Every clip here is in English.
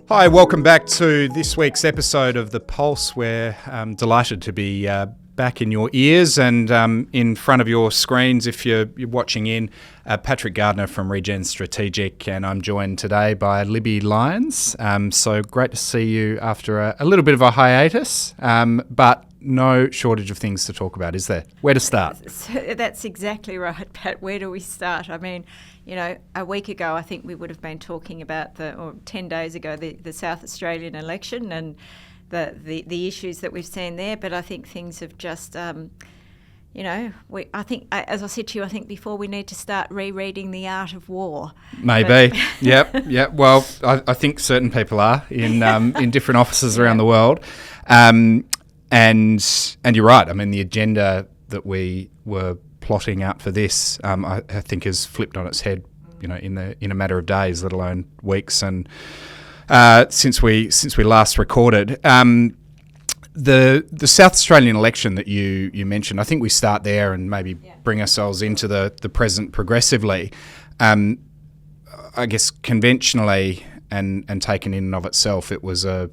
Hi, welcome back to this week's episode of The Pulse. We're delighted to be back in your ears and in front of your screens if you're watching in. Patrick Gardner from ReGen Strategic, and I'm joined today by Libby, Lyons. So great to see you after a little bit of a hiatus, but no shortage of things to talk about, is there? Where to start? So that's exactly right, Pat. Where do we start? I mean, you know, a week ago I think we would have been talking about or 10 days ago, the South Australian election and the issues that we've seen there. But I think things have just, I think, as I said to you, I think before we need to start rereading The Art of War. Maybe. Yep. Well, I think certain people are in different offices around the world. And you're right. I mean, the agenda that we were plotting out for this, I think, has flipped on its head. You know, in a matter of days, let alone weeks. And since we last recorded, the South Australian election that you mentioned, I think we start there and maybe bring ourselves into the present progressively. I guess conventionally and taken in and of itself, it was a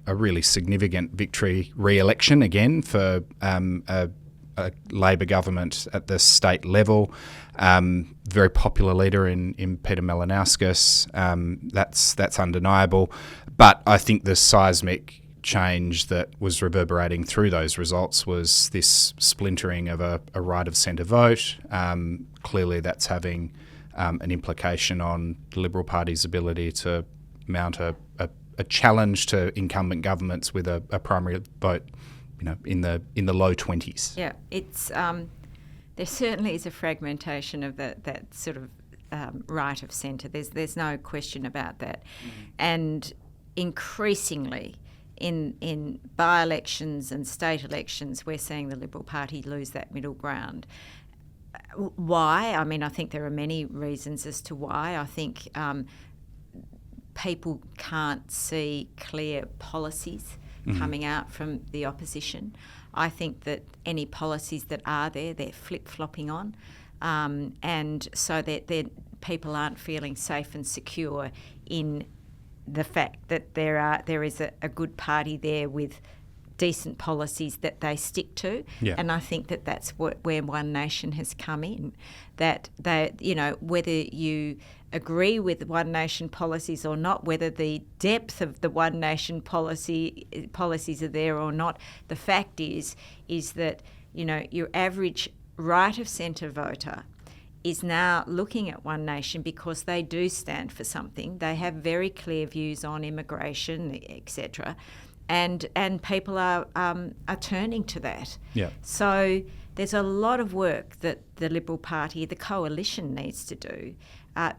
really significant victory re-election again for a Labor government at the state level. Very popular leader in Peter Malinauskas. That's undeniable. But I think the seismic change that was reverberating through those results was this splintering of a right of centre vote. Clearly that's having an implication on the Liberal Party's ability to mount a challenge to incumbent governments with a primary vote, you know, in the low 20s. Yeah, it's there certainly is a fragmentation of that sort of right of centre. There's no question about that, and increasingly in by-elections and state elections, we're seeing the Liberal Party lose that middle ground. Why? I mean, I think there are many reasons as to why. I think people can't see clear policies coming out from the opposition. I think that any policies that are there, they're flip-flopping on, and so that people aren't feeling safe and secure in the fact that there is a good party there with decent policies that they stick to. Yeah. And I think that's where One Nation has come in, that they, you know, whether you agree with One Nation policies or not, whether the depth of the One Nation policies are there or not, the fact is that, you know, your average right of centre voter is now looking at One Nation because they do stand for something. They have very clear views on immigration, etc., and people are turning to that. Yeah. So there's a lot of work that the Liberal Party, the coalition, needs to do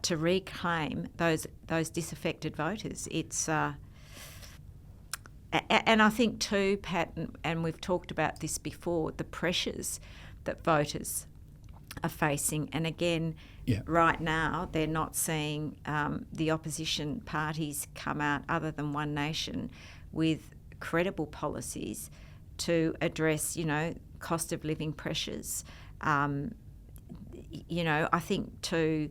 to reclaim those disaffected voters. It's and I think too, Pat, and we've talked about this before, the pressures that voters are facing. And again, right now they're not seeing the opposition parties come out, other than One Nation, with credible policies to address, you know, cost of living pressures. You know, I think too,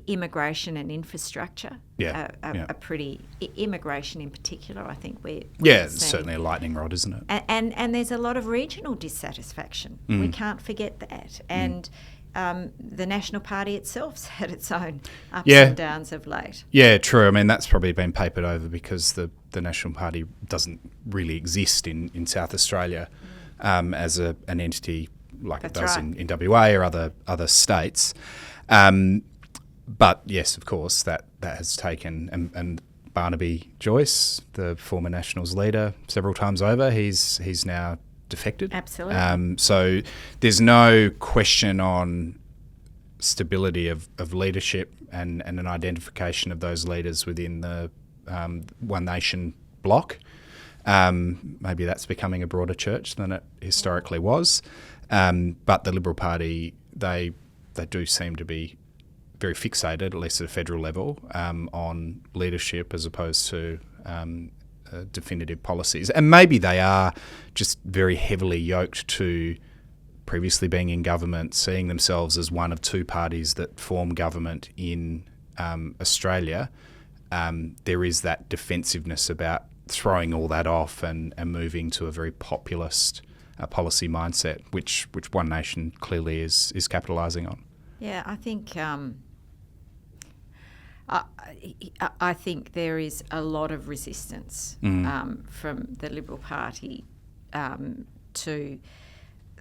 immigration and infrastructure are pretty, immigration in particular, I think we're it's certainly a lightning rod, isn't it? And there's a lot of regional dissatisfaction. We can't forget that. And the National Party itself's had its own ups and downs of late. Yeah, true. I mean, that's probably been papered over because the National Party doesn't really exist in South Australia as an entity like it does in WA or other states. But yes, of course, that has taken, and Barnaby Joyce, the former Nationals leader, several times over, he's now defected. Absolutely. So there's no question on stability of leadership and an identification of those leaders within the One Nation bloc. Maybe that's becoming a broader church than it historically was. But the Liberal Party, they do seem to be very fixated, at least at a federal level, on leadership as opposed to definitive policies. And maybe they are just very heavily yoked to previously being in government, seeing themselves as one of two parties that form government in Australia, there is that defensiveness about throwing all that off and moving to a very populist policy mindset, which One Nation clearly is capitalising on. Yeah, I think I think there is a lot of resistance from the Liberal Party to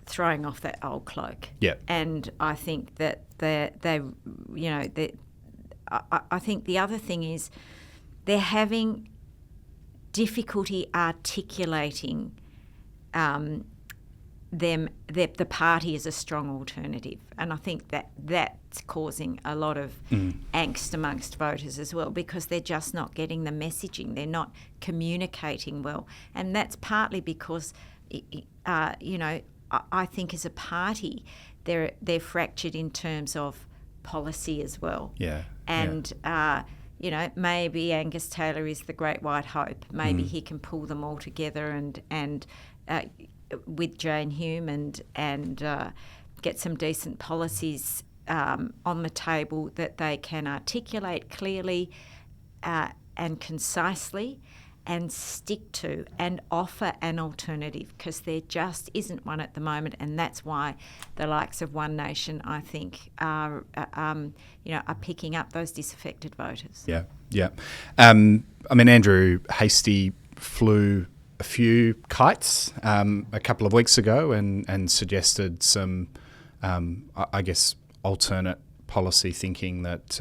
throwing off that old cloak. Yeah. And I think that I think the other thing is they're having difficulty articulating the party as a strong alternative, and I think that's causing a lot of angst amongst voters as well, because they're just not getting the messaging, they're not communicating well, and that's partly because I think as a party they're fractured in terms of policy as well. Yeah. And maybe Angus Taylor is the great white hope. Maybe he can pull them all together and with Jane Hume and get some decent policies on the table that they can articulate clearly and concisely and stick to and offer an alternative, because there just isn't one at the moment, and that's why the likes of One Nation, I think, are picking up those disaffected voters. Yeah, yeah. Andrew Hastie flew a few kites a couple of weeks ago and suggested some, alternate policy thinking that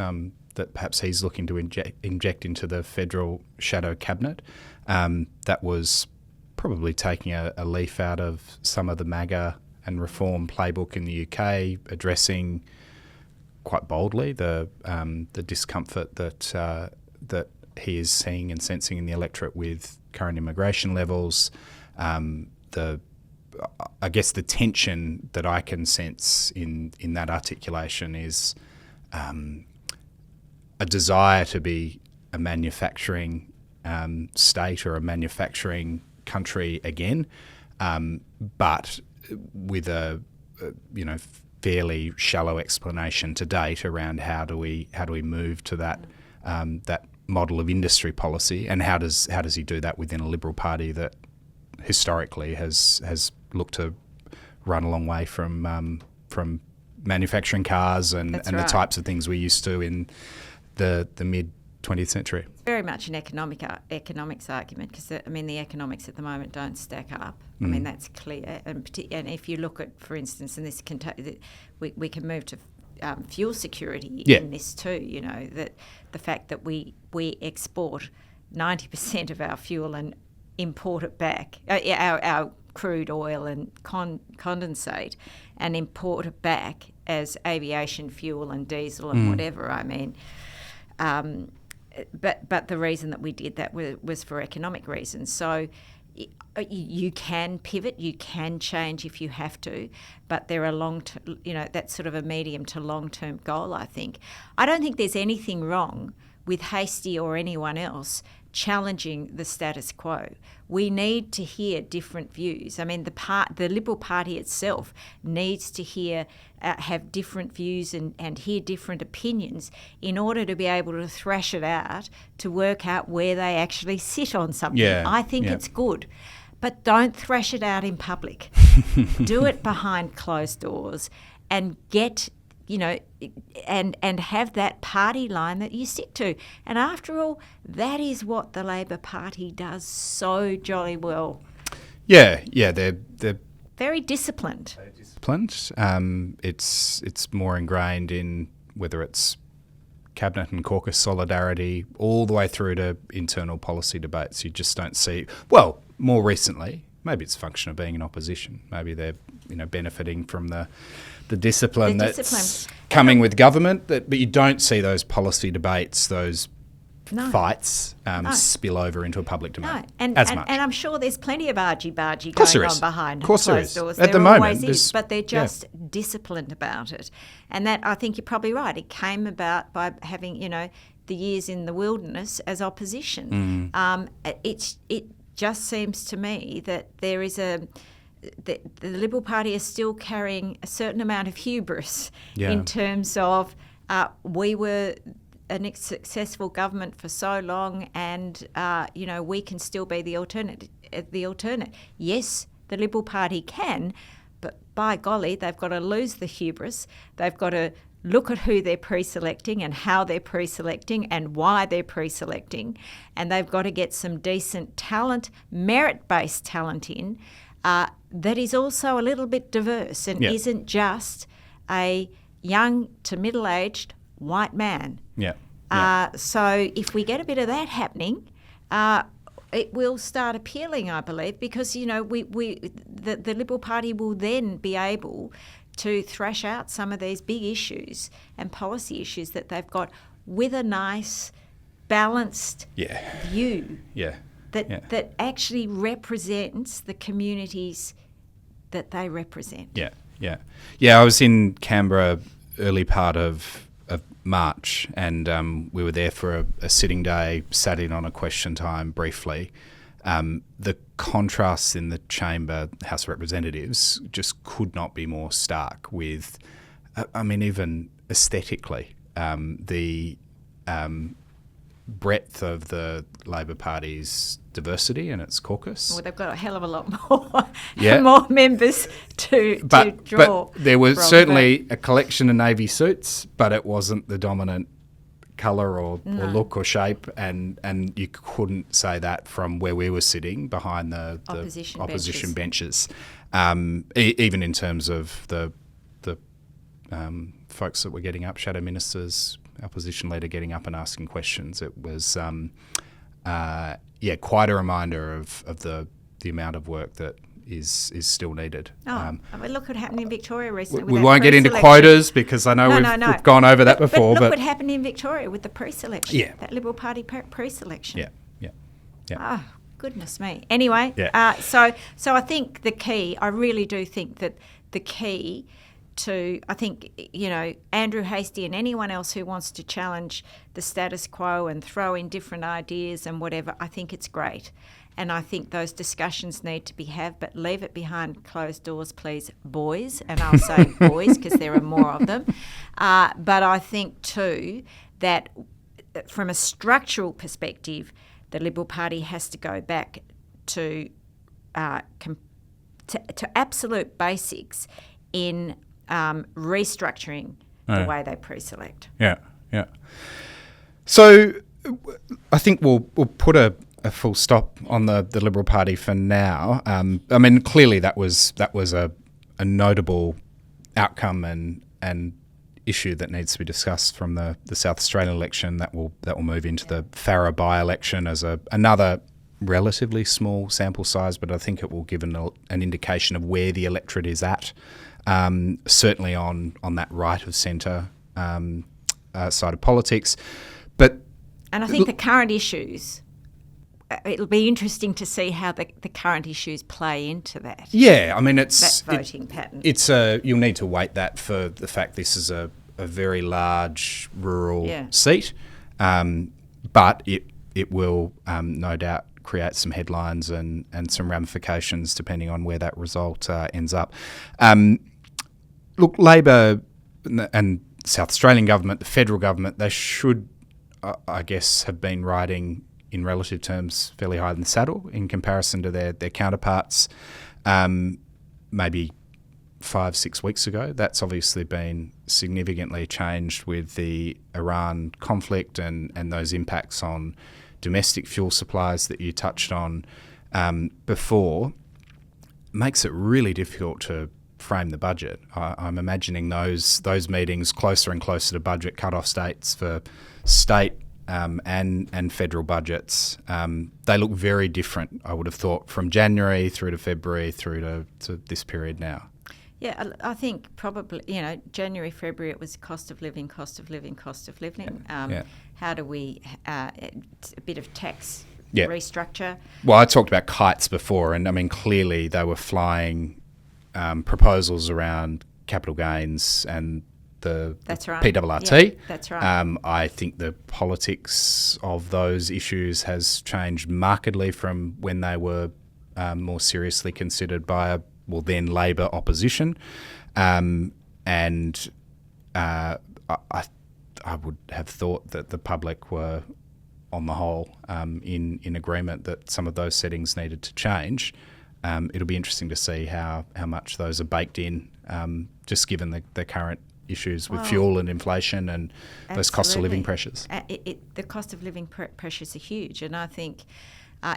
perhaps he's looking to inject into the federal shadow cabinet. That was probably taking a leaf out of some of the MAGA and reform playbook in the UK, addressing quite boldly the discomfort that he is seeing and sensing in the electorate with current immigration levels. The tension that I can sense in that articulation is a desire to be a manufacturing state or a manufacturing country again, but with a fairly shallow explanation to date around how do we move to that model of industry policy, and how does he do that within a Liberal Party that historically has looked to run a long way from manufacturing cars and the types of things we used to in the mid 20th century. It's very much an economics argument, because the economics at the moment don't stack up. That's clear, and if you look at, for instance, and this we can move to fuel security in this too. That the fact that we export 90% of our fuel and import it back, our crude oil and condensate, and import it back as aviation fuel and diesel and whatever. But the reason that we did that was for economic reasons. So you can pivot, you can change if you have to, but there are that's sort of a medium to long-term goal, I think. I don't think there's anything wrong with Hastie or anyone else challenging the status quo. We need to hear different views. The Liberal Party itself needs to have different views and hear different opinions in order to be able to thrash it out, to work out where they actually sit on something. Yeah, I think it's good. But don't thrash it out in public. Do it behind closed doors and get, and have that party line that you stick to. And after all, that is what the Labor Party does so jolly well. Yeah, they're very disciplined. It's more ingrained in whether it's cabinet and caucus solidarity all the way through to internal policy debates. You just don't see, well, more recently, maybe it's a function of being in opposition. Maybe they're benefiting from the discipline that's coming with government, but you don't see those policy debates, those fights spill over into a public domain as much. And I'm sure there's plenty of argy-bargy going on behind closed doors. At the moment, but they're just disciplined about it. And that, I think you're probably right, it came about by having, the years in the wilderness as opposition. It just seems to me that there is the Liberal Party is still carrying a certain amount of hubris in terms of we were a successful government for so long, and we can still be the alternate. Yes, the Liberal Party can, but by golly, they've got to lose the hubris. They've got to look at who they're pre-selecting and how they're pre-selecting and why they're pre-selecting, and they've got to get some decent talent, merit-based talent in that is also a little bit diverse and isn't just a young to middle-aged white man. So if we get a bit of that happening, it will start appealing, I believe, because the Liberal Party will then be able to thrash out some of these big issues and policy issues that they've got with a nice, balanced view that actually represents the communities that they represent. I was in Canberra early part of March, and we were there for a sitting day, sat in on a question time briefly. The contrasts in the chamber, House of Representatives, just could not be more stark with, even aesthetically, the breadth of the Labor Party's diversity in its caucus. Well, they've got a hell of a lot more, more members to draw. But there was certainly a collection of navy suits, but it wasn't the dominant colour or look or shape, and you couldn't say that from where we were sitting behind the opposition benches. Even in terms of the folks that were getting up, shadow ministers, opposition leader getting up and asking questions, it was quite a reminder of the amount of work that is still needed. Look what happened in Victoria recently. We won't get into quotas because I know we've gone over that before. But look what happened in Victoria with the pre-selection. Yeah. That Liberal Party pre-selection. Yeah. Oh, goodness me. Anyway, so I think the key, I really do think that the key to, I think, Andrew Hastie and anyone else who wants to challenge the status quo and throw in different ideas and whatever, I think it's great. And I think those discussions need to be had, but leave it behind closed doors, please, boys. And I'll say boys because there are more of them. But I think, too, that from a structural perspective, the Liberal Party has to go back to absolute basics in restructuring the way they pre-select. Yeah. So I think we'll put a full stop on the Liberal Party for now. Clearly that was a notable outcome and issue that needs to be discussed from the South Australian election that will move into the Farrer by-election as another relatively small sample size, but I think it will give an indication of where the electorate is at. Certainly on that right of centre side of politics, and I think the current issues. It'll be interesting to see how the current issues play into that. Yeah, it's that voting pattern. You'll need to weight that for the fact this is a very large rural seat, but it will no doubt create some headlines and some ramifications depending on where that result ends up. Look, Labor and South Australian government, the federal government, they should, I guess, have been riding in relative terms fairly high in the saddle in comparison to their counterparts maybe 5-6 weeks ago. That's obviously been significantly changed with the Iran conflict and those impacts on domestic fuel supplies that you touched on before. Makes it really difficult to frame the budget. I'm imagining those meetings closer and closer to budget cut-off dates for state and federal budgets. They look very different, I would have thought, from January through to February through to this period now. Yeah, I think probably, January, February, it was cost of living. How do we, a bit of tax restructure? Well, I talked about kites before, and clearly they were flying proposals around capital gains and That's right. PRRT. Yeah, that's right. I think the politics of those issues has changed markedly from when they were more seriously considered by then Labor opposition. I I would have thought that the public were, on the whole, in agreement that some of those settings needed to change. It'll be interesting to see how much those are baked in, just given the current issues with fuel and inflation and those cost of living pressures. The cost of living pressures are huge, and I think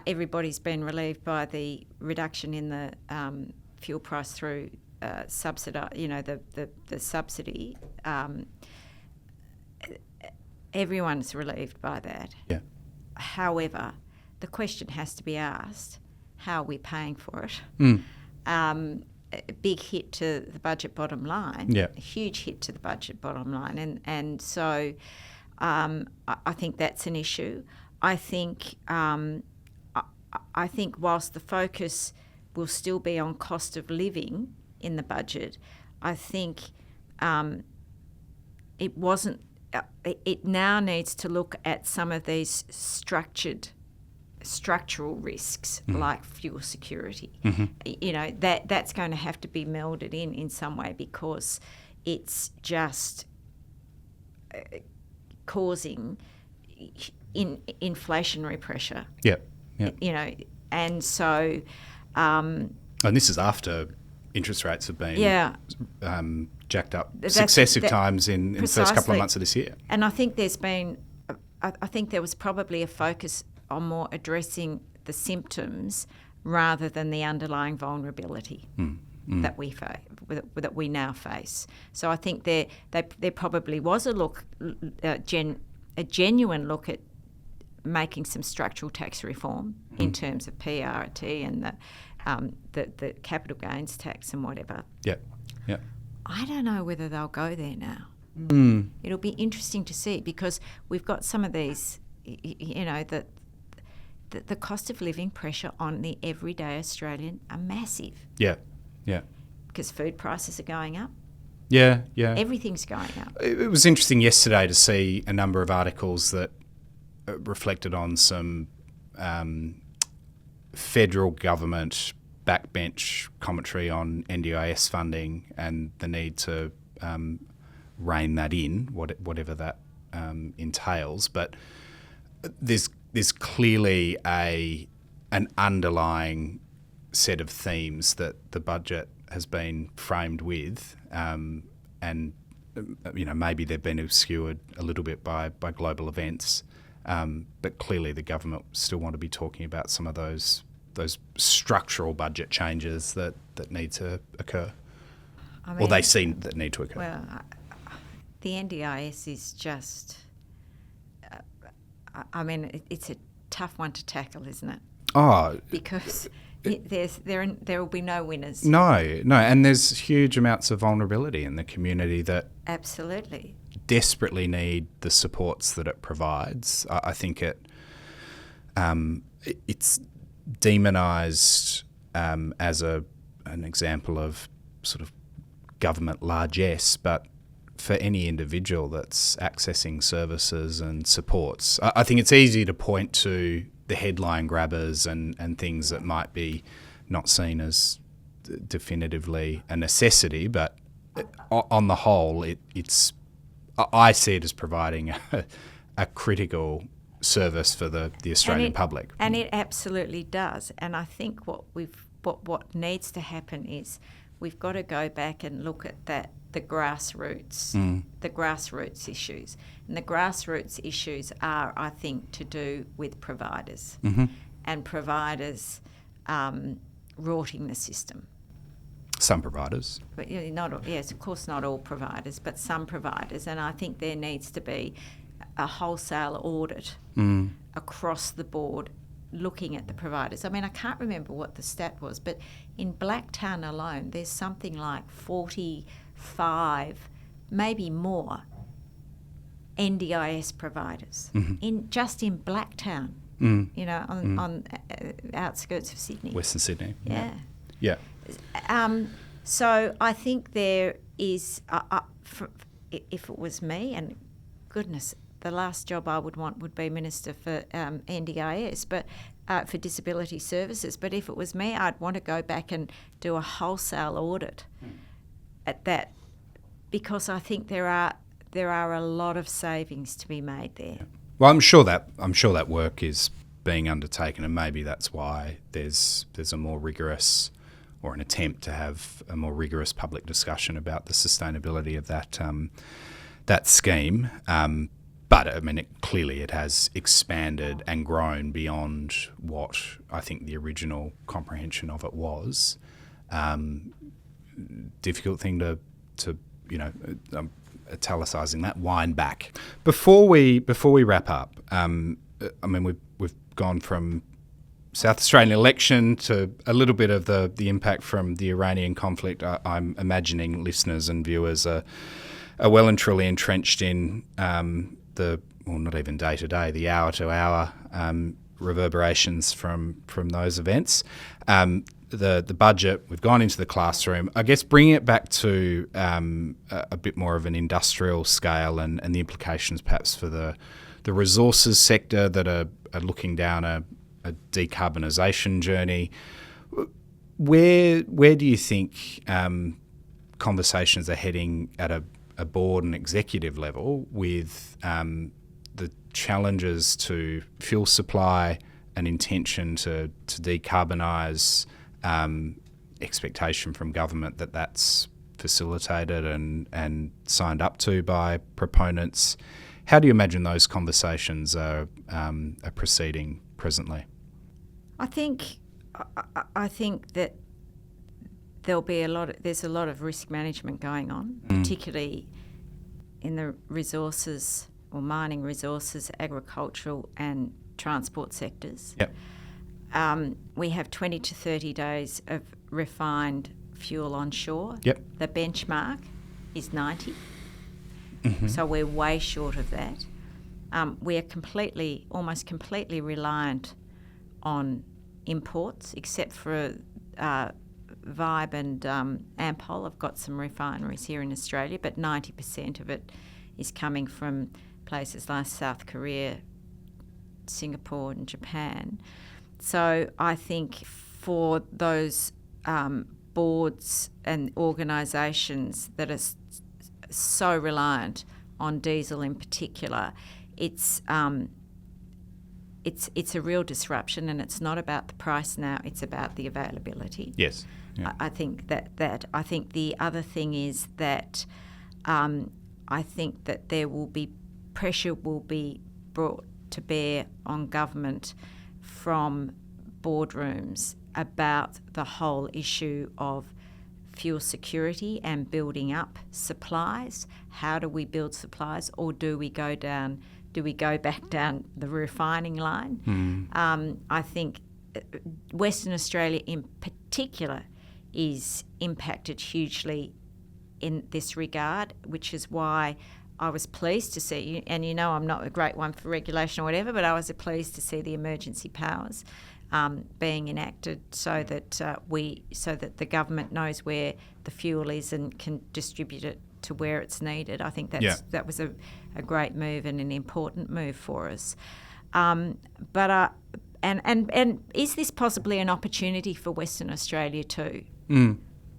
everybody's been relieved by the reduction in the fuel price through the subsidy. Everyone's relieved by that. Yeah. However, the question has to be asked: how are we paying for it? A big hit to the budget bottom line. Yeah. A huge hit to the budget bottom line, and so I think that's an issue. I think whilst the focus will still be on cost of living in the budget, I think it wasn't. It now needs to look at some of these structural risks like fuel security. You know, that's going to have to be melded in some way, because it's just causing inflationary pressure. Yeah. You know, and so. And this is after interest rates have been jacked up successive times in the first couple of months of this year. And I think there's been, I think there was probably a focus on more addressing the symptoms rather than the underlying vulnerability that we now face. So I think there probably was a genuine look at making some structural tax reform in terms of PRRT and the capital gains tax and whatever. Yeah. I don't know whether they'll go there now. It'll be interesting to see, because we've got some of these, you know, the cost of living pressure on the everyday Australian are massive. Yeah. Because food prices are going up. Yeah. Everything's going up. It was interesting yesterday to see a number of articles that reflected on some federal government backbench commentary on NDIS funding and the need to rein that in, whatever that entails. But there's clearly an underlying set of themes that the budget has been framed with, and you know, maybe they've been obscured a little bit by global events. But clearly the government still want to be talking about some of those structural budget changes that need to occur, or they see that need to occur. Well, the NDIS is just, I mean, it's a tough one to tackle, isn't it? Oh, because there will be no winners. No, and there's huge amounts of vulnerability in the community that absolutely desperately need the supports that it provides. I think it's demonised as an example of sort of government largesse, but for any individual that's accessing services and supports, I think it's easy to point to the headline grabbers and things that might be not seen as definitively a necessity, but on the whole, I see it as providing a critical service for the Australian public. And it absolutely does. And I think what needs to happen is we've got to go back and look at the grassroots issues. And the grassroots issues are, I think, to do with providers and providers rorting the system. Some providers. But of course not all providers, but some providers. And I think there needs to be a wholesale audit across the board looking at the providers. I mean, I can't remember what the stat was, but in Blacktown alone, there's something like 45, maybe more, NDIS providers in Blacktown, you know, on outskirts of Sydney. Western Sydney. Yeah. So I think there is, if it was me, and goodness, the last job I would want would be Minister for NDIS, but for Disability Services. But if it was me, I'd want to go back and do a wholesale audit at that, because I think there are there are a lot of savings to be made there. Yeah. Well, I'm sure that work is being undertaken, and maybe that's why there's a more rigorous, or an attempt to have a more rigorous public discussion about the sustainability of that scheme. But I mean, clearly it has expanded and grown beyond what I think the original comprehension of it was. Difficult thing to italicising that, wind back. Before we wrap up, I mean, we've gone from South Australian election to a little bit of the impact from the Iranian conflict. I'm imagining listeners and viewers are well and truly entrenched in not even day to day, the hour to hour reverberations from those events. The budget, we've gone into the classroom. I guess bringing it back to a bit more of an industrial scale and the implications perhaps for the resources sector that are looking down a decarbonisation journey. Where do you think conversations are heading at a board and executive level with the challenges to fuel supply and intention to decarbonise, expectation from government that's facilitated and signed up to by proponents? How do you imagine those conversations are proceeding presently? I think that there's a lot of risk management going on, particularly in the resources or mining resources, agricultural and transport sectors. Yep. We have 20 to 30 days of refined fuel on shore. Yep. The benchmark is 90. Mm-hmm. So we're way short of that. We are almost completely reliant on imports, except for Vibe and Ampol have got some refineries here in Australia, but 90% of it is coming from places like South Korea, Singapore and Japan. So I think for those boards and organisations that are so reliant on diesel in particular, it's a real disruption, and it's not about the price now, it's about the availability. Yes. Yeah. I think that I think the other thing is that I think that pressure will be brought to bear on government from boardrooms about the whole issue of fuel security and building up supplies. How do we build supplies, or do we go back down the refining line? I think Western Australia in particular is impacted hugely in this regard, which is why I was pleased to see, and I'm not a great one for regulation or whatever, but I was pleased to see the emergency powers being enacted so that the government knows where the fuel is and can distribute it to where it's needed. I think that was a great move and an important move for us. But is this possibly an opportunity for Western Australia too?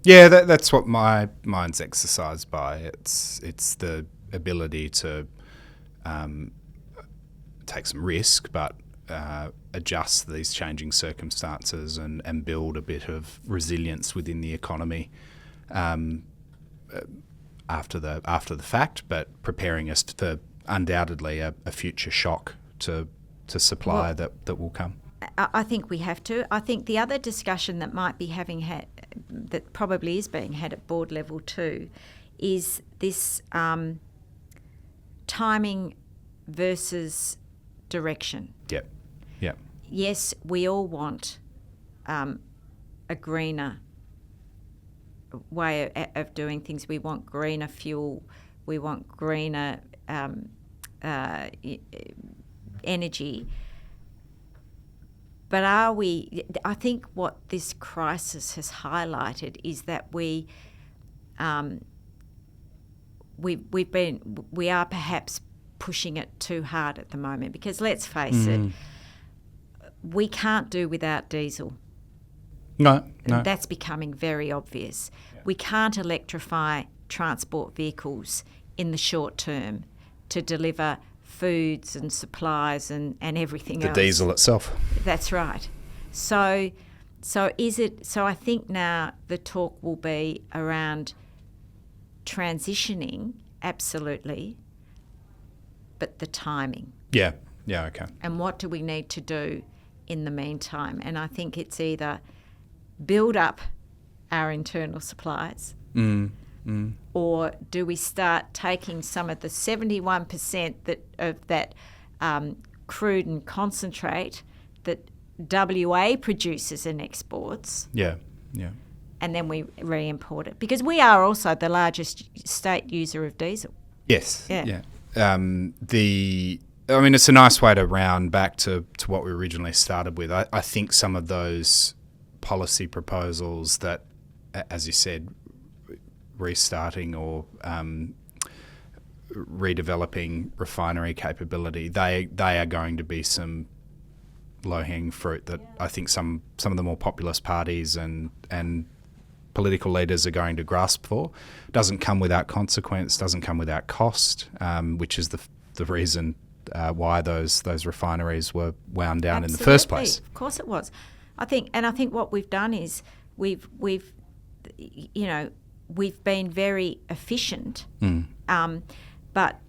Yeah, that's what my mind's exercised by. It's the ability to take some risk, but adjust these changing circumstances and build a bit of resilience within the economy after the fact, but preparing us for undoubtedly a future shock to supply that will come. I think we have to. I think the other discussion that might be that probably is being had at board level too, is this timing versus direction. Yep. Yes, we all want a greener way of doing things. We want greener fuel. We want greener energy. But I think what this crisis has highlighted is that we are perhaps pushing it too hard at the moment, because let's face it, we can't do without diesel. No. That's becoming very obvious. Yeah. We can't electrify transport vehicles in the short term to deliver foods and supplies and everything else. The diesel itself. That's right. So I think now the talk will be around transitioning, absolutely, but the timing. Yeah, okay. And what do we need to do in the meantime? And I think it's either build up our internal supplies or do we start taking some of the 71% of that crude and concentrate that WA produces and exports. Yeah. And then we re-import it. Because we are also the largest state user of diesel. Yes. Yeah. It's a nice way to round back to what we originally started with. I think some of those policy proposals that, as you said, restarting or redeveloping refinery capability, they are going to be some low-hanging fruit that I think some of the more populist parties and political leaders are going to grasp for. Doesn't come without consequence, doesn't come without cost, which is the reason why those refineries were wound down in the first place. Of course it was. I think what we've done is we've been very efficient, but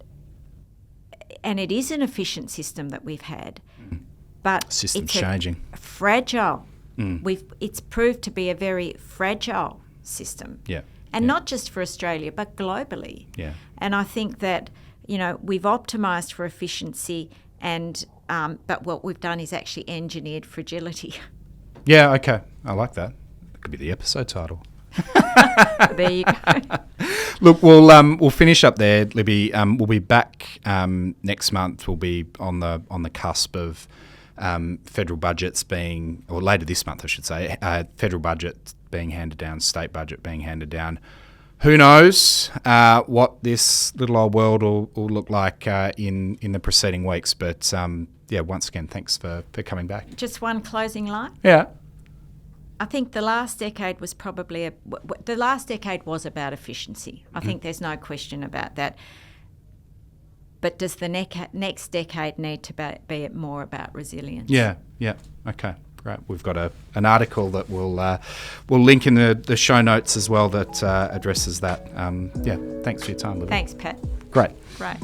it is an efficient system that we've had, but System's changing. Fragile. It's proved to be a very fragile system. Yeah. And not just for Australia, but globally. Yeah. And I think that, we've optimised for efficiency but what we've done is actually engineered fragility. Yeah, okay. I like that. That could be the episode title. There you go. Look, we'll finish up there, Libby. We'll be back next month. We'll be on the cusp of federal budgets being, or later this month, I should say, federal budget being handed down, state budget being handed down. Who knows what this little old world will look like in the preceding weeks? But once again, thanks for coming back. Just one closing line. Yeah. I think the last decade was about efficiency. I think there's no question about that. But does the next decade need to be more about resilience? Yeah. Okay, great. We've got an article that we'll link in the show notes as well that addresses that. Thanks for your time, Libby. Thanks, Pat. Great. Right.